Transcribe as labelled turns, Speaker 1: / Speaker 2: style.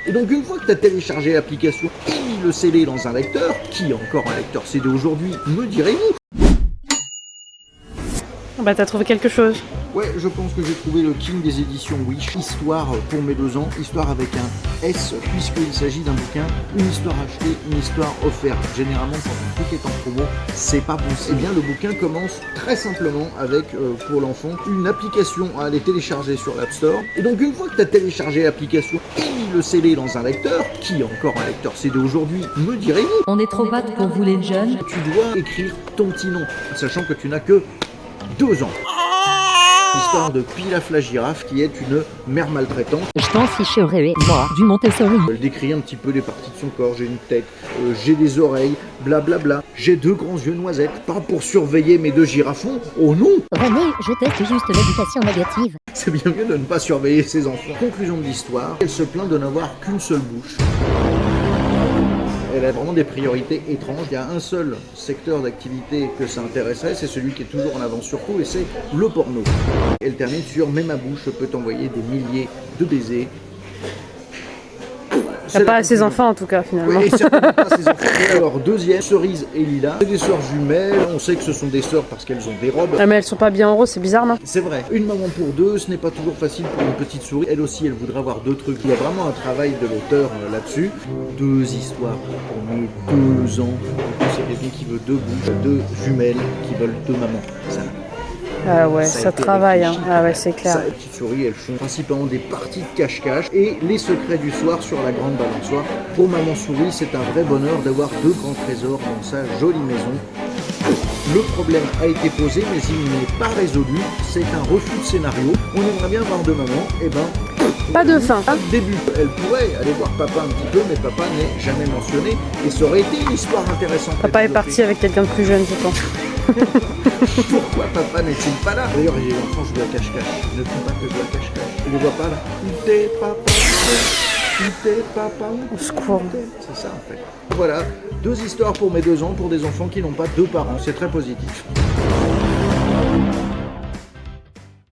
Speaker 1: Et donc une fois que tu as téléchargé l'application et mis le CD dans un lecteur, qui est encore un lecteur CD aujourd'hui, me direz-vous?
Speaker 2: Bah t'as trouvé quelque chose.
Speaker 1: Ouais, je pense que j'ai trouvé le king des éditions Wish. Histoire pour mes 2 ans, histoire avec un S, puisqu'il s'agit d'un bouquin, une histoire achetée, une histoire offerte. Généralement, quand un truc est en promo, c'est pas bon. Eh bien, le bouquin commence très simplement avec, pour l'enfant, une application à aller télécharger sur l'App Store. Et donc, une fois que tu as téléchargé l'application et mis le CD dans un lecteur, qui est encore un lecteur CD aujourd'hui, me direz-vous?
Speaker 3: On est trop bad pour vous les jeunes.
Speaker 1: Tu dois écrire ton petit nom, sachant que tu n'as que 2 ans. L'histoire de Pilaf la girafe qui est une mère maltraitante.
Speaker 3: Je t'en ficherai, moi, du Montessori.
Speaker 1: Elle décrit un petit peu les parties de son corps. J'ai une tête, j'ai des oreilles, blablabla. J'ai 2 grands yeux noisettes. Pas pour surveiller mes 2 girafons. Oh non!
Speaker 4: René, je teste juste l'éducation négative.
Speaker 1: C'est bien mieux de ne pas surveiller ses enfants. Conclusion de l'histoire, elle se plaint de n'avoir qu'une seule bouche. Elle a vraiment des priorités étranges. Il y a un seul secteur d'activité que ça intéresserait, c'est celui qui est toujours en avance sur tout, et c'est le porno. Elle termine sur « Mais ma bouche peut envoyer des milliers de baisers ».
Speaker 2: T'as pas ses enfants en tout cas finalement.
Speaker 1: Oui, et certainement pas ses enfants. Et alors, deuxième, Cerise et Lila, c'est des sœurs jumelles. On sait que ce sont des sœurs parce qu'elles ont des robes.
Speaker 2: Ah mais elles sont pas bien en rose, c'est bizarre non?
Speaker 1: C'est vrai, une maman pour 2, ce n'est pas toujours facile pour une petite souris. Elle aussi, elle voudrait avoir 2 trucs. Il y a vraiment un travail de l'auteur là-dessus. 2 histoires pour mes 2 ans. C'est quelqu'un qui veut 2 bouches, 2 jumelles qui veulent 2 mamans. Ça.
Speaker 2: Ah ouais,
Speaker 1: Ça a
Speaker 2: ça
Speaker 1: été
Speaker 2: travaille, hein.
Speaker 1: réfléchi.
Speaker 2: Ah ouais, c'est clair.
Speaker 1: Ça, les petites souris, elles font principalement des parties de cache-cache et les secrets du soir sur la grande balançoire. Pour maman souris, c'est un vrai bonheur d'avoir 2 grands trésors dans sa jolie maison. Le problème a été posé, mais il n'est pas résolu. C'est un refus de scénario. On aimerait bien voir 2 mamans, et ben...
Speaker 2: Pas de fin.
Speaker 1: Pas de début. Elle pourrait aller voir papa un petit peu, mais papa n'est jamais mentionné. Et ça aurait été une histoire intéressante. à
Speaker 2: Papa est
Speaker 1: développer.
Speaker 2: parti avec quelqu'un de plus jeune, je pense.
Speaker 1: Pourquoi papa n'est-il pas là? D'ailleurs, les enfants jouent à cache-cache. Ils ne font pas que jouer à cache-cache. Tu les vois pas là? Où t'es papa? Où t'es papa?
Speaker 2: Au secours.
Speaker 1: C'est ça en fait. Voilà, 2 histoires pour mes 2 ans, pour des enfants qui n'ont pas 2 parents. C'est très positif.